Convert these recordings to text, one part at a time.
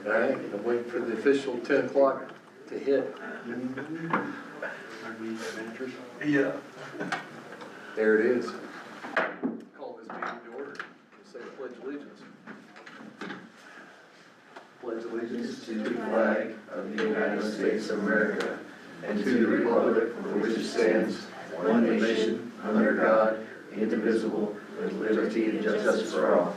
All right, I'm waiting for the official 10 o'clock to hit. Yeah. There it is. Call this meeting to order. We'll say the pledge of allegiance. Pledge allegiance to the flag of the United States of America and to the republic for which it stands, one nation, under God, indivisible, with liberty and justice for all.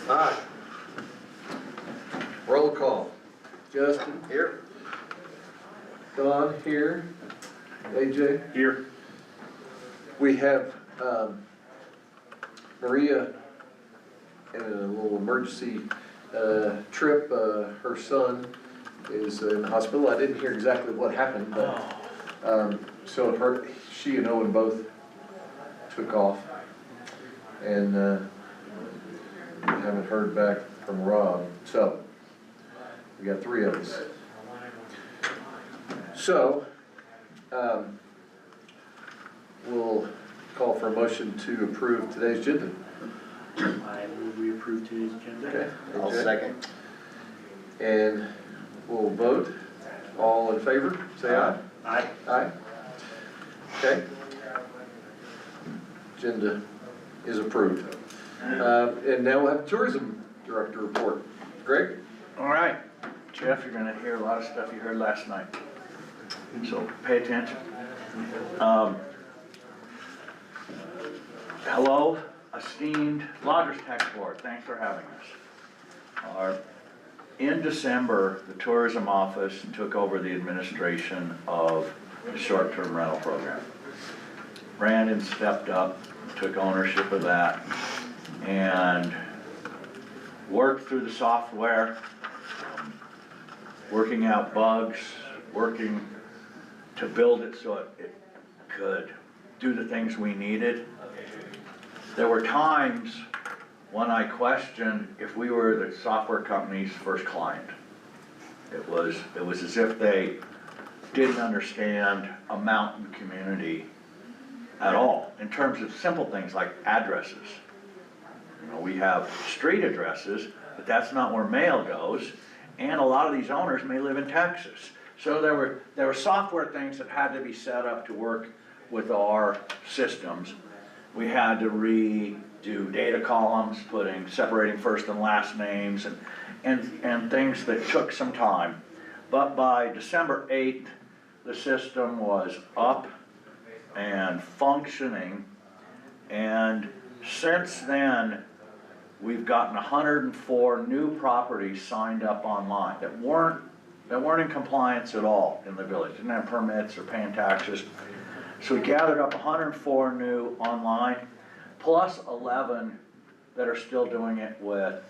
Aye. Roll call. Justin? Here. Don here. AJ? Here. We have Maria in a little emergency trip. Her son is in the hospital. I didn't hear exactly what happened, but so she and Owen both took off, and we haven't heard back from Rob. So we got three of us. So we'll call for a motion to approve today's agenda. I move we approve today's agenda. Okay. I'll AJ? second. And we'll vote. All in favor, say aye. Aye. Aye. Okay. Agenda is approved. And now we'll have tourism director report. Greg? All right, Jeff, you're gonna hear a lot of stuff you heard last night, so pay attention. Hello, esteemed Lodgers Tax Board, thanks for having us. In December, the tourism office took over the administration of the short-term rental program. Brandon stepped up, took ownership of that, and worked through the software, working out bugs, working to build it so it could do the things we needed. There were times when I questioned if we were the software company's first client. It was as if they didn't understand a mountain community at all, in terms of simple things like addresses. You know, we have street addresses, but that's not where mail goes, and a lot of these owners may live in Texas. So there were software things that had to be set up to work with our systems. We had to redo data columns, separating first and last names, and things that took some time. But by December 8th, the system was up and functioning, and since then, we've gotten 104 new properties signed up online that weren't in compliance at all in the village, didn't have permits or paying taxes. So we gathered up 104 new online, plus 11 that are still doing it with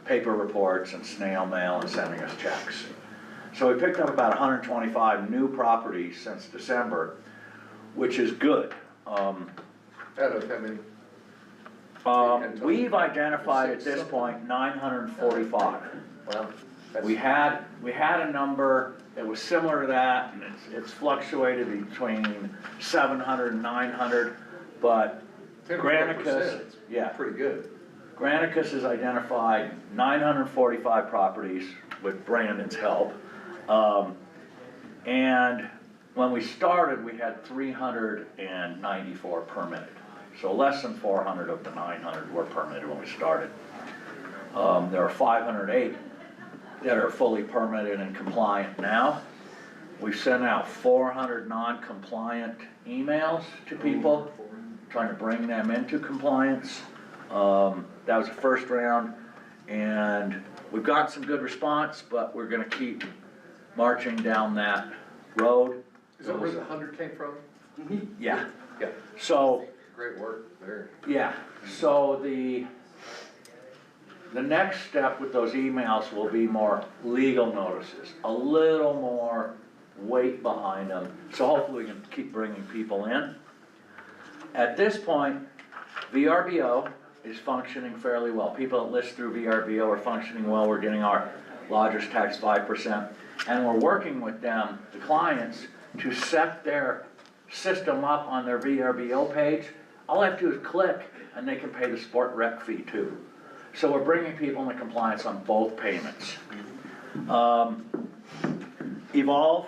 paper reports and snail mail and sending us checks. So we picked up about 125 new properties since December, which is good. Out of how many? We've identified at this point 945. Wow. We had a number that was similar to that, and it's fluctuated between 700 and 900, but 10%, Granicus, yeah, pretty good. Granicus has identified 945 properties with Brandon's help. And when we started, we had 394 permitted. So less than 400 of the 900 were permitted when we started. There are 508 that are fully permitted and compliant now. We've sent out 400 non-compliant emails to people, trying to bring them into compliance. That was the first round, and we've got some good response, but we're gonna keep marching down that road. Is that where the 100 came from? Yeah, Yeah. so, Great work there. yeah, so the next step with those emails will be more legal notices, a little more weight behind them, so hopefully we can keep bringing people in. At this point, VRBO is functioning fairly well. People that list through VRBO are functioning well. We're getting our lodgers tax 5%, and we're working with them, the clients, to set their system up on their VRBO page all I have to do is click and they can pay the sport rec fee too. So we're bringing people into compliance on both payments. Evolve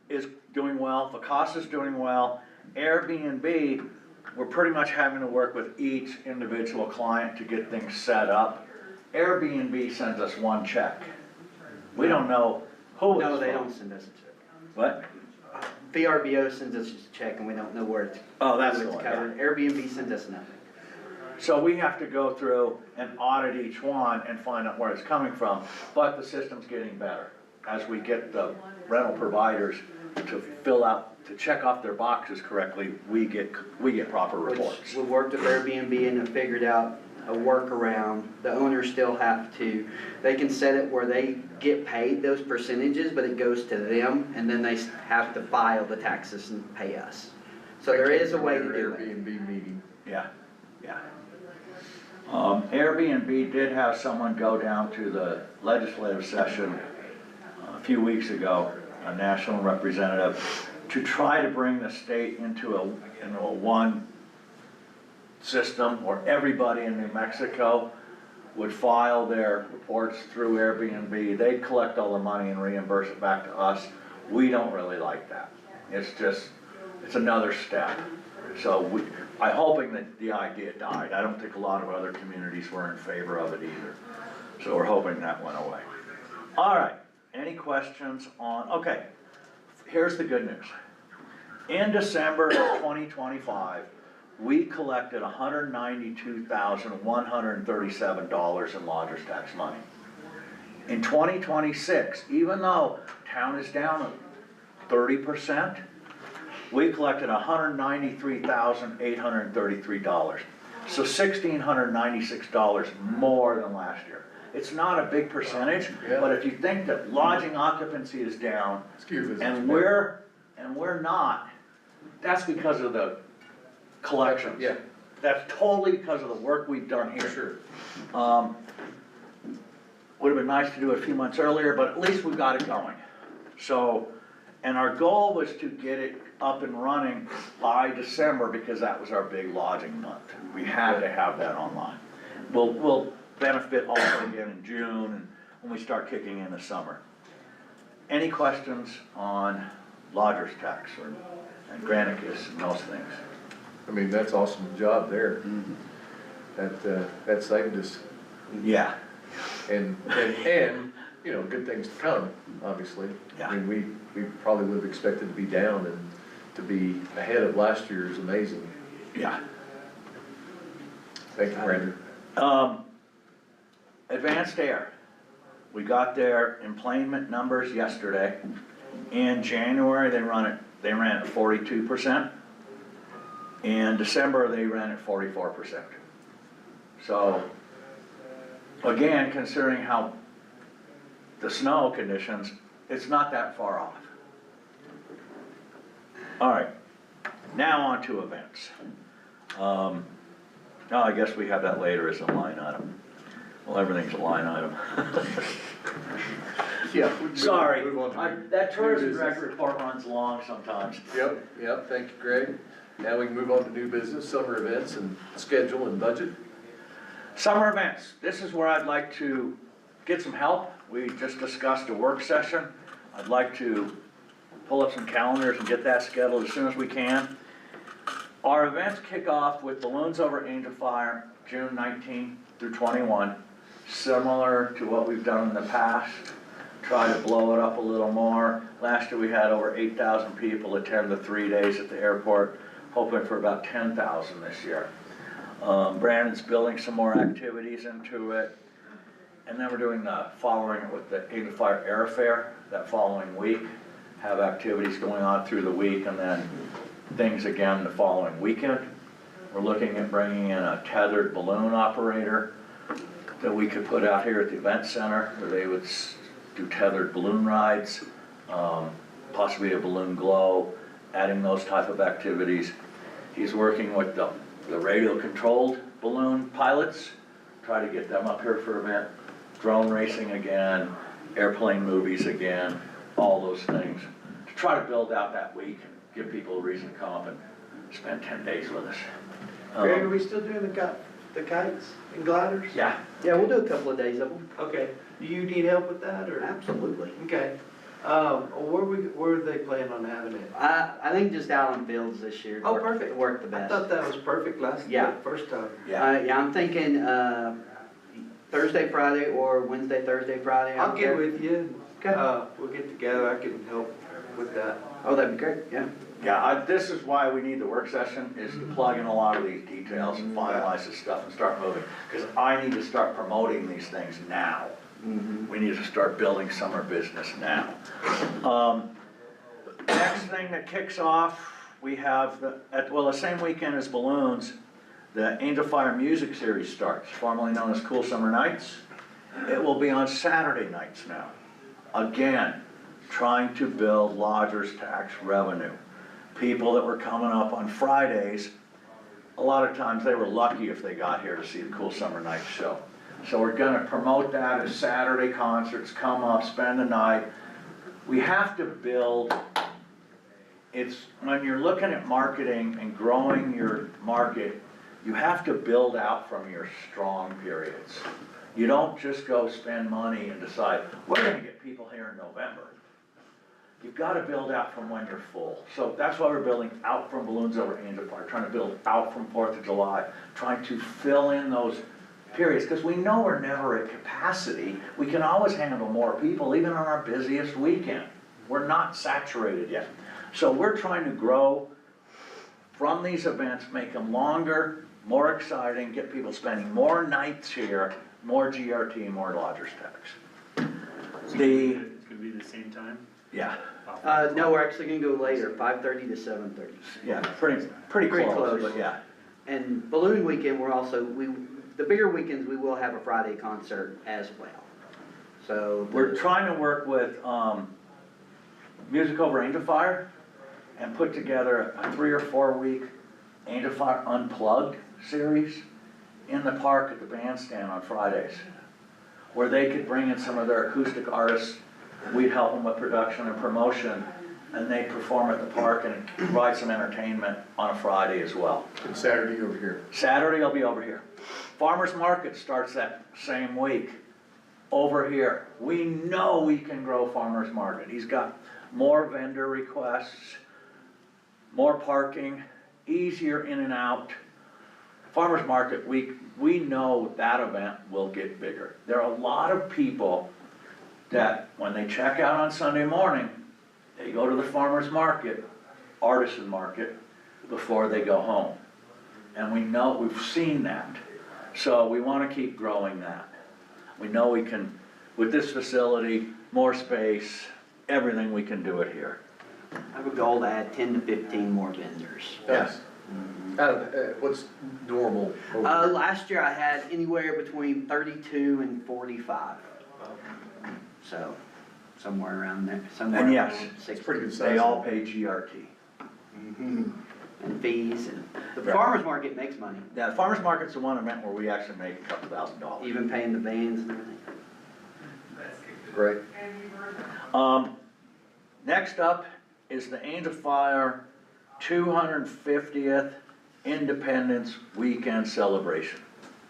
is doing well, Vacasa's doing well. Airbnb, we're pretty much having to work with each individual client to get things set up. Airbnb sends us one check. We don't know who it's No, they from. don't send us a check. What? VRBO sends us just a check and we don't know where it's, Oh, that's who the it's one, covered. Airbnb sends us nothing. So we have to go through and audit each one and find out where it's coming from, but the system's getting better. As we get the rental providers to fill out, to check off their boxes correctly, we get proper reports. We worked with Airbnb and have figured out a workaround. The owners still have to, they can set it where they get paid those percentages, but it goes to them, and then they have to file the taxes and pay us. So there is a way to do it. Airbnb meeting. Yeah, yeah. Airbnb did have someone go down to the legislative session a few weeks ago, a national representative, to try to bring the state into a one system where everybody in New Mexico would file their reports through Airbnb. They'd collect all the money and reimburse it back to us. We don't really like that. It's another step. So I'm hoping that the idea died. I don't think a lot of other communities were in favor of it either. So we're hoping that went away. All right, any questions on, okay, here's the good news. In December of 2025, we collected $192,137 in lodger's tax money. In 2026, even though town is down 30%, we collected $193,833. So $1,696 more than last year. It's not a big percentage, but if you think that lodging occupancy is down, and we're not, that's because of the collections. Yeah. That's totally because of the work we've done here. Sure. Would have been nice to do it a few months earlier, but at least we got it going. So, and our goal was to get it up and running by December because that was our big lodging month. We had to have that online. We'll benefit also again in June and when we start kicking in the summer. Any questions on lodger's tax and Granicus and those things? I mean, that's awesome job there. That saved us, Yeah. and, you know, good things to come, obviously. Yeah. I mean, we probably would have expected to be down, and to be ahead of last year is amazing. Yeah. Thank you, Brandon. Advanced Air. We got their employment numbers yesterday. In January, they ran at 42%. In December, they ran at 44%. So, again, considering how the snow conditions, it's not that far off. All right, now on to events. Oh, I guess we have that later as a line item. Well, everything's a line item. Yeah. Sorry, Move on to that tourism new director business. report runs long sometimes. Yep, thank you, Greg. Now we can move on to new business, summer events and schedule and budget. Summer events, this is where I'd like to get some help. We just discussed a work session. I'd like to pull up some calendars and get that scheduled as soon as we can. Our events kick off with Balloons Over Angel Fire, June 19 through 21. Similar to what we've done in the past, try to blow it up a little more. Last year we had over 8,000 people attend the 3 days at the airport, hoping for about 10,000 this year. Brandon's building some more activities into it. And then we're doing following it with the Angel Fire Air Fair that following week. Have activities going on through the week and then things again the following weekend. We're looking at bringing in a tethered balloon operator that we could put out here at the event center where they would do tethered balloon rides, possibly a balloon glow, adding those type of activities. He's working with the radio controlled balloon pilots, try to get them up here for event, drone racing again, airplane movies again, all those things, to try to build out that week and give people a reason to come up and spend 10 days with us. Greg, are we still doing the kites and gliders? Yeah, Yeah, we'll do a couple of days of them. Okay, do you need help with that, or? Absolutely. Okay, where are they planning on having it? I think just Allen Fields this year. Oh, perfect. Worked the I best. thought that was perfect Yeah. first time. yeah. Yeah, I'm thinking, Thursday, Friday, or Wednesday, Thursday, Friday. I I'll don't get care. with you. Okay. We'll get together, I can help with that. Oh, that'd be great, yeah. Yeah, this is why we need the work session, is to plug in a lot of these details and finalize this stuff and start moving. Because I need to start promoting these things now. We need to start building summer business now. Next thing that kicks off, we have, the same weekend as Balloons, the Angel Fire Music Series starts, formerly known as Cool Summer Nights. It will be on Saturday nights now. Again, trying to build lodgers tax revenue. People that were coming up on Fridays, a lot of times they were lucky if they got here to see the Cool Summer Nights show. So we're gonna promote that as Saturday concerts, come up, spend the night. We have to build, when you're looking at marketing and growing your market, you have to build out from your strong periods. You don't just go spend money and decide, we're gonna get people here in November. You've gotta build out from when you're full. So that's why we're building out from Balloons Over Angel Fire, trying to build out from 4th of July, trying to fill in those periods, because we know we're never at capacity. We can always handle more people, even on our busiest weekend. We're not saturated yet. So we're trying to grow from these events, make them longer, more exciting, get people spending more nights here, more GRT, more lodgers tax. It's gonna be the same time? Yeah, No, we're actually gonna go later, 5:30 to 7:30. yeah, pretty Pretty close, close. but yeah. And Balloon Weekend, the bigger weekends, we will have a Friday concert as well. So. We're trying to work with, Music Over Angel Fire and put together a 3 or 4 week Angel Fire Unplugged series in the park at the bandstand on Fridays, where they could bring in some of their acoustic artists. We'd help them with production and promotion, and they perform at the park and provide some entertainment on a Friday as well. And Saturday over here. Saturday I'll be over here. Farmers Market starts that same week over here. We know we can grow Farmers Market. He's got more vendor requests, more parking, easier in and out. Farmers Market Week, we know that event will get bigger. There are a lot of people that when they check out on Sunday morning, they go to the farmer's market, artisan market, before they go home. And we know, we've seen that. So we want to keep growing that. We know we can, with this facility, more space, everything, we can do it here. I have a goal to add 10 to 15 more vendors. Yes. What's normal? over there? Last year I had anywhere between 32 and 45. So, somewhere around there, somewhere And yes, around It's 60. pretty good size. They all pay GRT. And fees, and the Right. farmer's market makes money, Now, the farmer's market's the one event where we actually make a couple $1,000s. even paying the bands and everything. Great. Next up is the Angel Fire 250th Independence Weekend Celebration.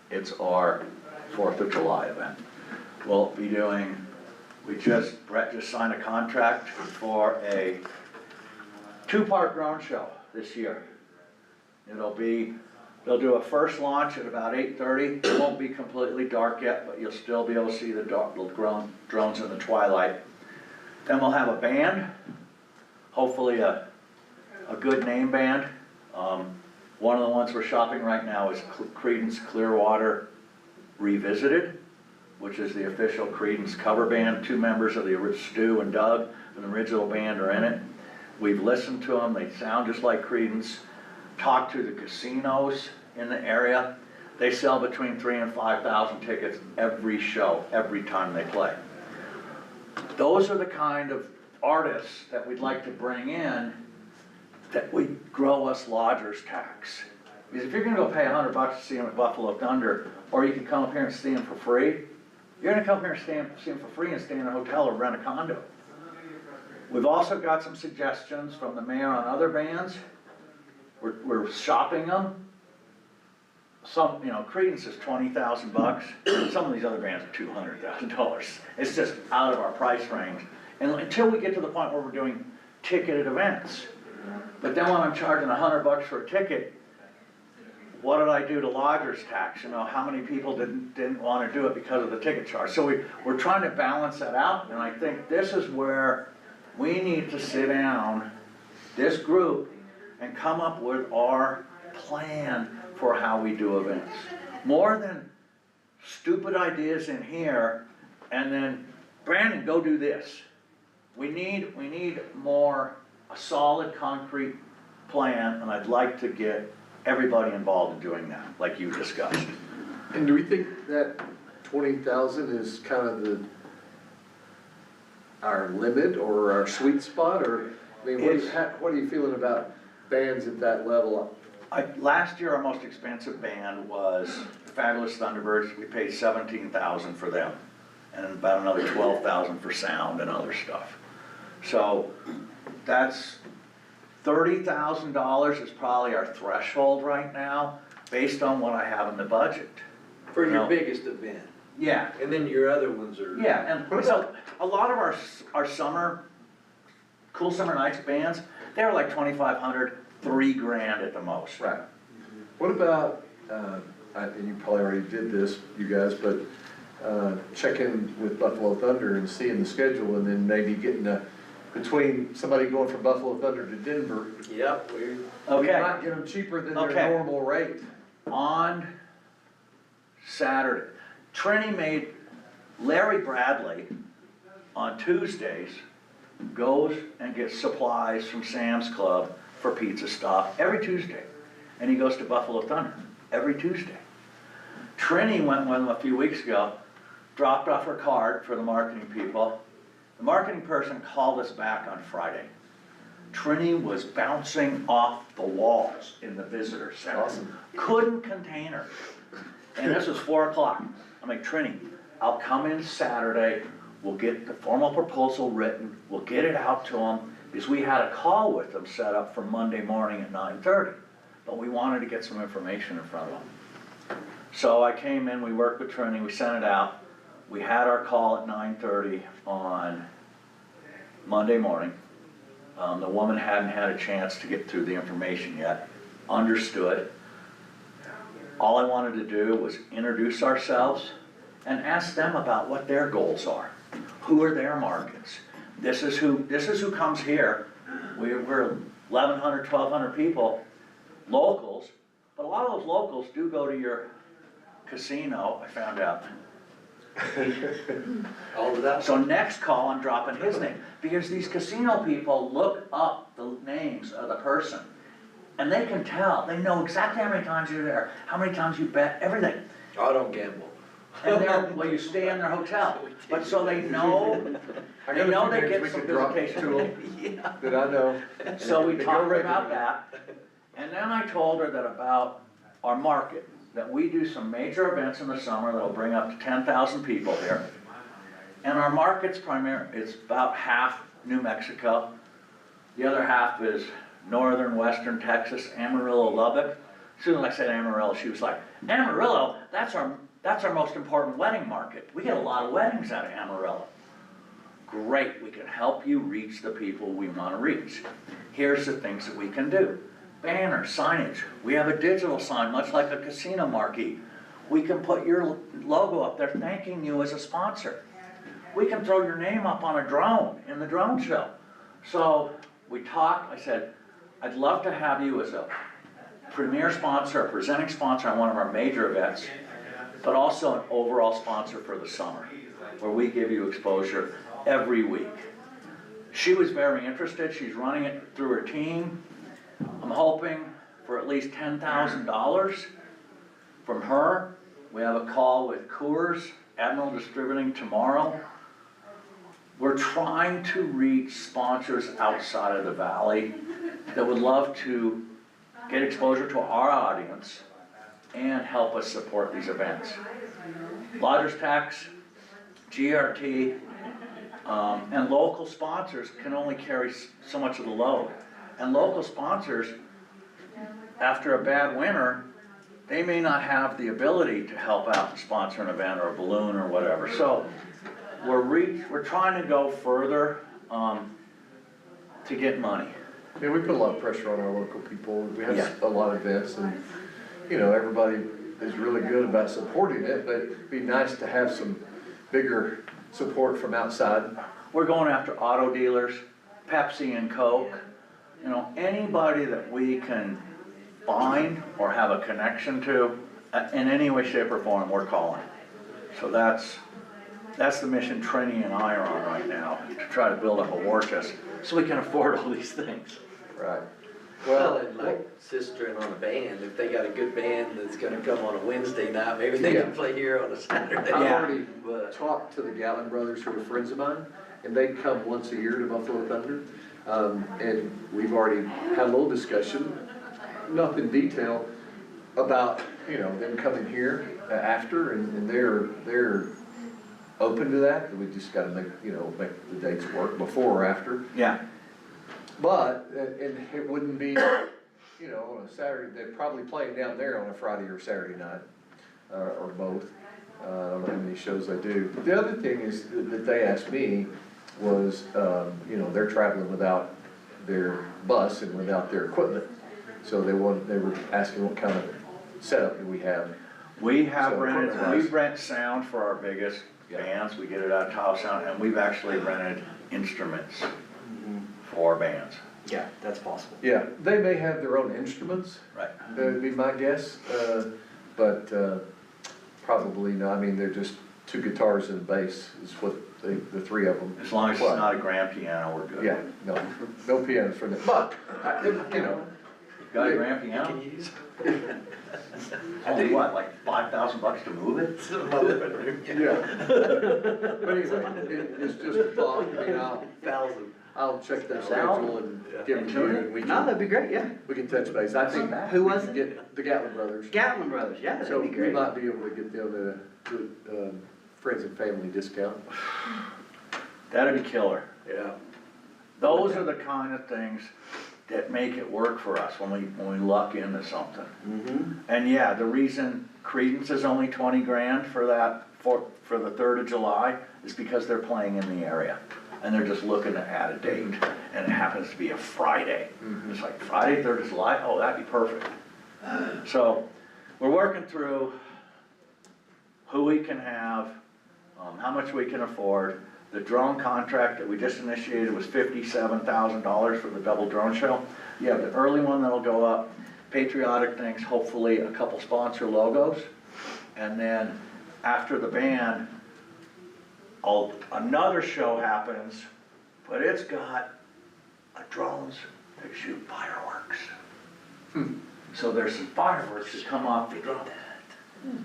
It's our 4th of July event. We'll be doing, Brett just signed a contract for a 2-part drone show this year. They'll do a first launch at about 8:30. It won't be completely dark yet, but you'll still be able to see the drones in the twilight. Then we'll have a band, hopefully a good name band. One of the ones we're shopping right now is Creedence Clearwater Revisited, which is the official Creedence cover band. 2 members of Stu and Doug from the original band are in it. We've listened to them, they sound just like Creedence. Talked to the casinos in the area. They sell between 3,000 and 5,000 tickets every show, every time they play. Those are the kind of artists that we'd like to bring in that would grow us lodgers tax. Because if you're gonna go pay $100 to see them at Buffalo Thunder, or you can come up here and see them for free, you're gonna come here and see them for free and stay in a hotel or rent a condo. We've also got some suggestions from the mayor on other bands. We're shopping them. some, you know, Credence is $20,000, some of these other bands are $200,000. It's just out of our price range. And until we get to the point where we're doing ticketed events. But then when I'm charging $100 for a ticket, what did I do to lodger's tax? You know, how many people didn't wanna do it because of the ticket charge? So we're trying to balance that out, and I think this is where we need to sit down, this group, and come up with our plan for how we do events. More than stupid ideas in here, and then, Brandon, go do this. We need more, a solid, concrete plan, and I'd like to get everybody involved in doing that, like you discussed. And do we think that 20,000 is kind of our limit or our sweet spot, or, I mean, what are you feeling about bands at that level? Last year, our most expensive band was Fabulous Thunderbirds. We paid $17,000 for them, and about another $12,000 for sound and other stuff. So that's $30,000 is probably our threshold right now, based on what I have in the budget. For your No. biggest event, Yeah, and then your other ones are. yeah, and so a lot of our summer, Cool Summer Nights bands, they were like 2,500, $3,000 at the most. Right. What about, and you probably already did this, you guys, but check in with Buffalo Thunder and seeing the schedule, and then maybe getting between somebody going from Buffalo Thunder to Denver, Yep, we Okay. might get them cheaper than their Okay. normal rate. On Saturday, Trini made, Larry Bradley on Tuesdays goes and gets supplies from Sam's Club for pizza stuff every Tuesday. And he goes to Buffalo Thunder every Tuesday. Trini went with him a few weeks ago, dropped off her card for the marketing people. The marketing person called us back on Friday. Trini was bouncing off the walls in the visitor center. Awesome. Couldn't contain her. And this was 4 o'clock. I'm like, Trini, I'll come in Saturday, we'll get the formal proposal written, we'll get it out to them, because we had a call with them set up for Monday morning at 9:30. But we wanted to get some information in front of them. So I came in, we worked with Trini, we sent it out. We had our call at 9:30 on Monday morning. The woman hadn't had a chance to get through the information yet, understood. All I wanted to do was introduce ourselves and ask them about what their goals are. Who are their markets? This is who comes here. We're 1,100, 1,200 people, locals, but a lot of those locals do go to your casino, I found out. all of that. So next call, I'm dropping his name, because these casino people look up the names of the person, and they can tell, they know exactly how many times you're there, how many times you bet, everything. I don't gamble. And they're, well, you stay in their hotel, but so they know, I they got a know few they names get we some could drop visitation. to 'em that I know. So we They go talked about regularly. that, and then I told her that about our market, that we do some major events in the summer that'll bring up to 10,000 people here. And our market's it's about half New Mexico, the other half is northern, western Texas, Amarillo, Lubbock. As soon as I said Amarillo, she was like, Amarillo, that's our most important wedding market. We get a lot of weddings out of Amarillo. Great, we can help you reach the people we want to reach. Here's the things that we can do. Banner, signage. We have a digital sign, much like a casino marquee. We can put your logo up there thanking you as a sponsor. We can throw your name up on a drone in the drone show. So we talked, I said, I'd love to have you as a premier sponsor, a presenting sponsor on one of our major events, but also an overall sponsor for the summer, where we give you exposure every week. She was very interested. She's running it through her team. I'm hoping for at least $10,000 from her. We have a call with Coors, Admiral Distributing tomorrow. We're trying to reach sponsors outside of the valley that would love to get exposure to our audience and help us support these events. Lodgers Tax, GRT, and local sponsors can only carry so much of the load. And local sponsors, after a bad winter, they may not have the ability to help out and sponsor an event or a balloon or whatever. So we're trying to go further, to get money. Yeah, we put a lot of pressure on our local people. We Yeah. have a lot of events and, you know, everybody is really good about supporting it, but it'd be nice to have some bigger support from outside. We're going after auto dealers, Pepsi and Coke, you know, anybody that we can find or have a connection to, in any way, shape, or form, we're calling. So that's the mission Trini and I are on right now, to try to build up a war chest, so we can afford all these things. Right. Well, and like sistering on a band, if they got a good band that's gonna come on a Wednesday night, maybe they can Yeah. play here on a Saturday. I've Yeah. already But, talked to the Gatlin brothers who are friends of mine, and they come once a year to Buffalo Thunder. And we've already had a little discussion, not in detail, about, you know, them coming here after, and they're open to that. We just gotta make the dates work before or after. Yeah, But, and it wouldn't be, you know, on a Saturday, they're probably playing down there on a Friday or Saturday night, or both. I don't know how many shows they do. But the other thing is, that they asked me was, you know, they're traveling without their bus and without their equipment. So they were asking what kind of setup do we have. we have So, rented, equipment-wise. we rent sound for our biggest Yeah. bands, we get it out of Tahoe Sound, and we've actually rented instruments for bands. Yeah, that's possible. Yeah, they may have their own instruments, Right. that would be my guess, but probably not. I mean, they're just two guitars and a bass is what the three of them. As long as it's What? not a grand piano, we're good. Yeah, no piano for them, but, you know, Got a grand piano? can you use? Only what, like $5,000 to move it? It's in my living room. yeah. But anyway, it's just a thought. I mean, Thousand. I'll check their Sound? schedule and give it to And you, tune and we No, can, that'd be great, yeah. we can touch base. I think. Who we was can it? Get the Gatlin brothers. Gatlin Brothers, yeah, So that'd be we great. might be able to get them a friends and family discount. That'd be killer. Yeah. Those are the kind of things that make it work for us when we luck into something. Mm-hmm. And yeah, the reason Credence is only 20 grand for that, for the 3rd of July, is because they're playing in the area. And they're just looking to add a date, and it happens to be a Friday. It's like Friday, 3rd of July, oh, that'd be perfect. So, we're working through who we can have, how much we can afford. The drone contract that we just initiated was $57,000 for the double drone show. You have the early one that'll go up, patriotic things, hopefully a couple sponsor logos. And then after the band, another show happens, but it's got drones that shoot fireworks. So there's some fireworks that come off the drone.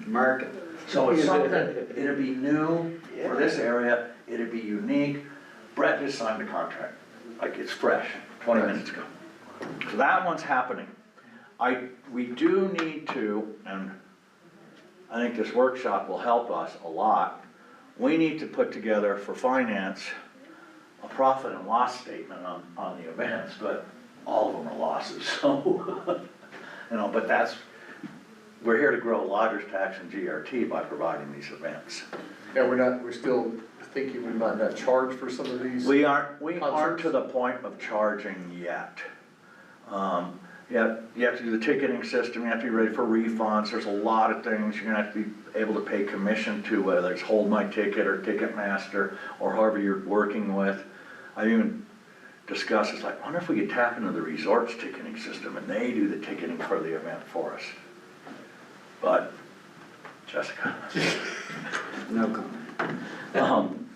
America. So it's something, it'll be new for this area, it'll be unique. Brett just signed a contract, like it's fresh, 20 minutes ago. So that one's happening. We do need to, and I think this workshop will help us a lot, we need to put together for finance a profit and loss statement on the events, but all of them are losses, so, you know, but we're here to grow lodgers tax and GRT by providing these events. Yeah, we're still thinking we might not charge for some of these. We aren't to Concerts? the point of charging yet. You have to do the ticketing system, you have to be ready for refunds, there's a lot of things, you're gonna have to be able to pay commission to, whether it's Hold My Ticket or Ticketmaster, or however you're working with. I even discussed, it's like, I wonder if we could tap into the resort's ticketing system, and they do the ticketing for the event for us. But, Jessica. No comment.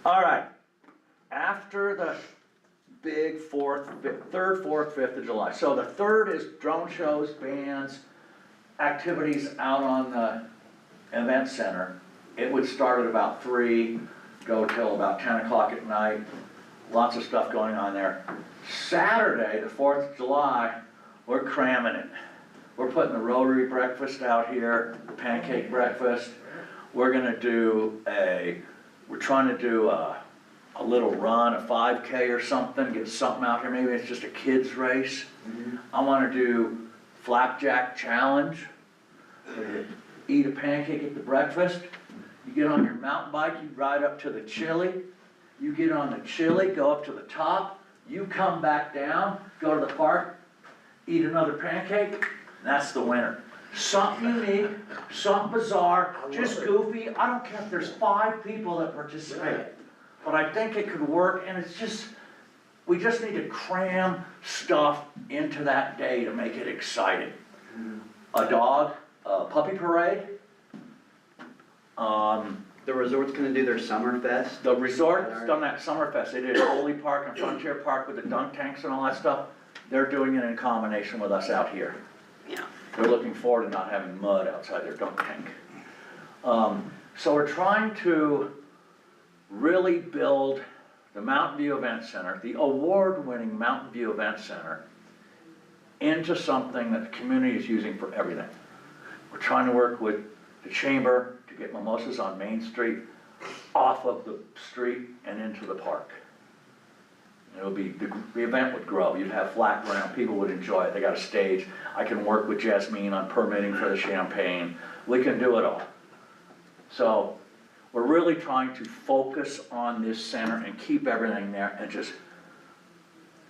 All right, after the big 3rd, 4th, 5th of July. So the 3rd is drone shows, bands, activities out on the event center. It would start at about 3, go till about 10 o'clock at night. Lots of stuff going on there. Saturday, the 4th of July, we're cramming it. We're putting the Rotary breakfast out here, the pancake breakfast. We're trying to do a little run, a 5K or something, get something out here. Maybe it's just a kids race. I wanna do flapjack challenge, where you eat a pancake at the breakfast, you get on your mountain bike, you ride up to the chili, you get on the chili, go up to the top, you come back down, go to the park, eat another pancake, that's the winner. Something unique, something bizarre, just goofy, I don't care if there's 5 people that participate, but I think it could work, and it's just, we just need to cram stuff into that day to make it exciting. A puppy parade. The resort's gonna do their summer fest. The resort's done that summer fest, they did Foley Park and Frontier Park with the dunk tanks and all that stuff. They're doing it in combination with us out here. Yeah. They're looking forward to not having mud outside their dunk tank. So we're trying to really build the Mountain View Event Center, the award-winning Mountain View Event Center, into something that the community is using for everything. We're trying to work with the chamber to get mimosas on Main Street, off of the street and into the park. It'll be, the event would grow, you'd have flat ground, people would enjoy it, they got a stage. I can work with Jasmine on permitting for the champagne, we can do it all. So, we're really trying to focus on this center and keep everything there and just,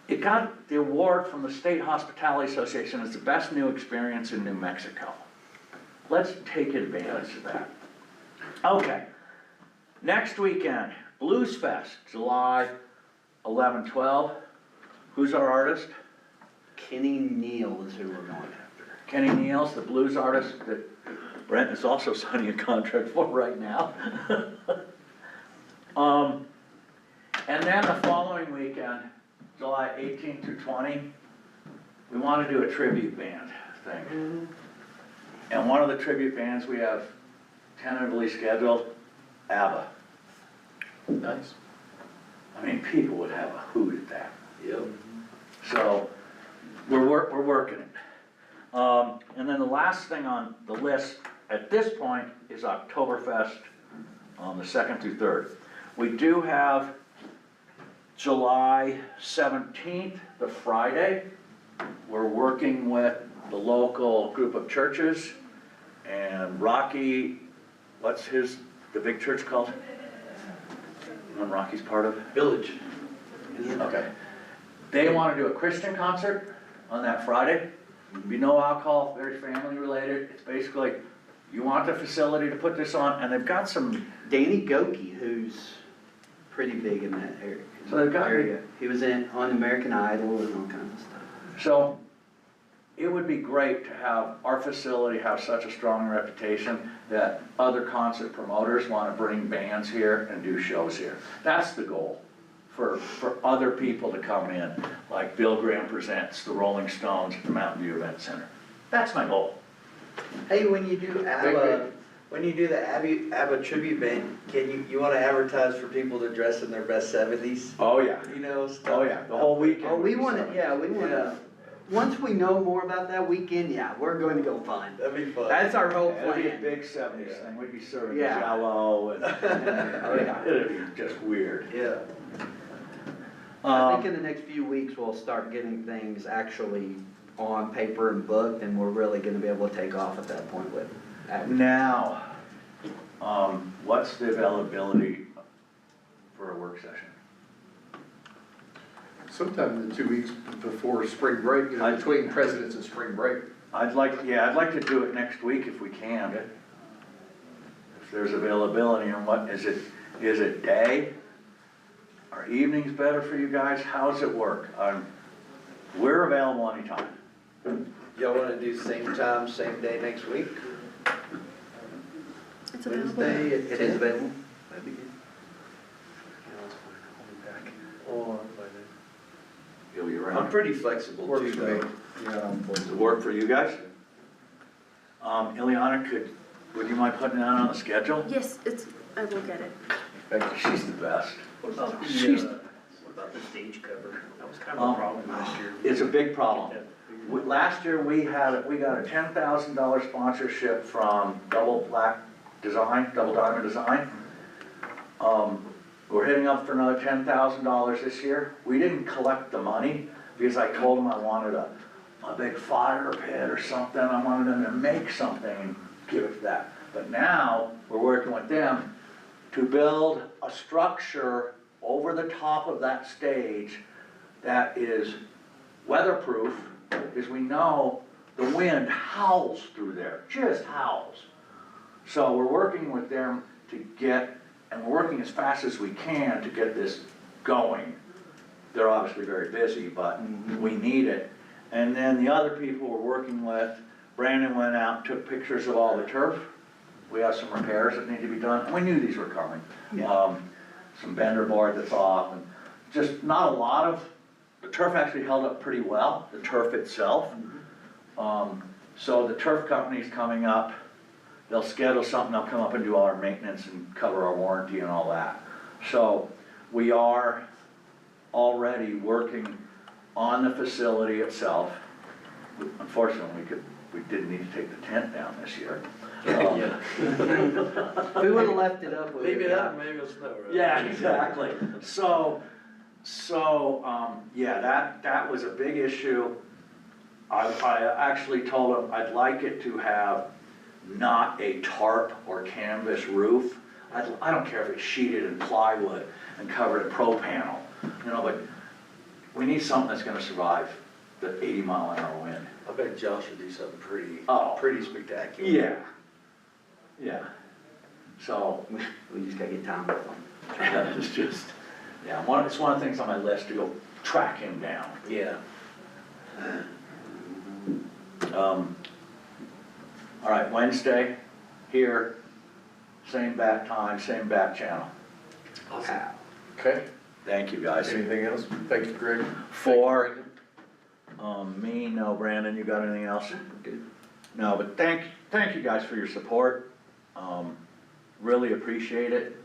it got the award from the State Hospitality Association as the best new experience in New Mexico. Let's take advantage of that. Okay, next weekend, Blues Fest, July 11, 12. Who's our artist? Kenny Neal is who we're going after. Kenny Neal's the blues artist that Brent is also signing a contract for right now. And then the following weekend, July 18 through 20, we want to do a tribute band thing. And one of the tribute bands we have tentatively scheduled, ABBA. Nice. I mean, people would have a hoot at that. Yep. So, we're working it. And then the last thing on the list at this point is Oktoberfest on the 2nd through 3rd. We do have July 17th, the Friday. We're working with the local group of churches and Rocky, the big church called? When Rocky's part of? Village. Okay. They want to do a Christian concert on that Friday. Be no alcohol, very family related. It's basically, you want the facility to put this on, and they've got some, Danny Goki, who's pretty big in that area. So they've got- He was on American Idol and all kinds of stuff. so it would be great to have our facility have such a strong reputation that other concert promoters want to bring bands here and do shows here. That's the goal, for other people to come in, like Bill Graham Presents, the Rolling Stones at the Mountain View Event Center. That's my goal. Hey, when you do ABBA, when you do the ABBA tribute band, you wanna advertise for people to dress in their best 70s? Oh, yeah. You know, stuff? Oh, yeah, the whole weekend. Oh, we want to, Yeah. once we know more about that weekend, yeah, we're going to go find it. That'd be fun. That's our whole It'd be a plan. big 70s thing, we'd be serving Yeah. Jell-O and, yeah. it'd be just weird. Yeah. I think in the next few weeks, we'll start getting things actually on paper and booked, and we're really gonna be able to take off at that point with advertising. Now, what's the availability for a work session? Sometime in the 2 weeks before spring break, between presidents and spring break. I'd like to do it next week if we can. If there's availability, and what, is it day? Are evenings better for you guys? How's it work? We're available anytime. Y'all wanna do same time, same day next week? It's available. Wednesday at It is 10? available. That'd be good. Or, You'll be I'm around. pretty flexible too, though. Does it work for you guys? Ileana, would you mind putting that on the schedule? Yes, I will get it. She's the best. What about She's- what about the stage cover? That was kind of Um, a problem last year. It's a big problem. Last year, we got a $10,000 sponsorship from Double Diamond Design. We're hitting up for another $10,000 this year. We didn't collect the money because I told them I wanted a big fire pit or something, I wanted them to make something and give it to that. But now, we're working with them to build a structure over the top of that stage that is weatherproof, because we know the wind howls through there, just howls. So we're working with them to get, and we're working as fast as we can to get this going. They're obviously very busy, but we need it. And then the other people we're working with, Brandon went out and took pictures of all the turf. We have some repairs that need to be done, and we knew these were coming. Some bender board that's off, and just not a lot of, the turf actually held up pretty well, the turf itself. So the turf company's coming up, they'll schedule something, they'll come up and do all our maintenance and cover our warranty and all that. So we are already working on the facility itself. Unfortunately, we didn't need to take the tent down this year. If we would've left it up, we Leave would've it got. up, maybe it'll snow, right? Yeah, exactly. So, yeah, that was a big issue. I actually told him I'd like it to have not a tarp or canvas roof. I don't care if it's sheeted in plywood and covered in pro panel, you know, but we need something that's gonna survive the 80-mile-an-hour wind. I bet Josh would do something Oh. pretty spectacular. Yeah. Yeah. So, We just gotta get time with them. it's just, yeah, it's one of the things on my list to go track him down. Yeah. All right, Wednesday, here, same bat time, same bat channel. Okay, Thank you, guys. anything else? Thank you, Greg. For, me, no, Brandon, you got anything else? Good. No, but thank you guys for your support. Really appreciate it.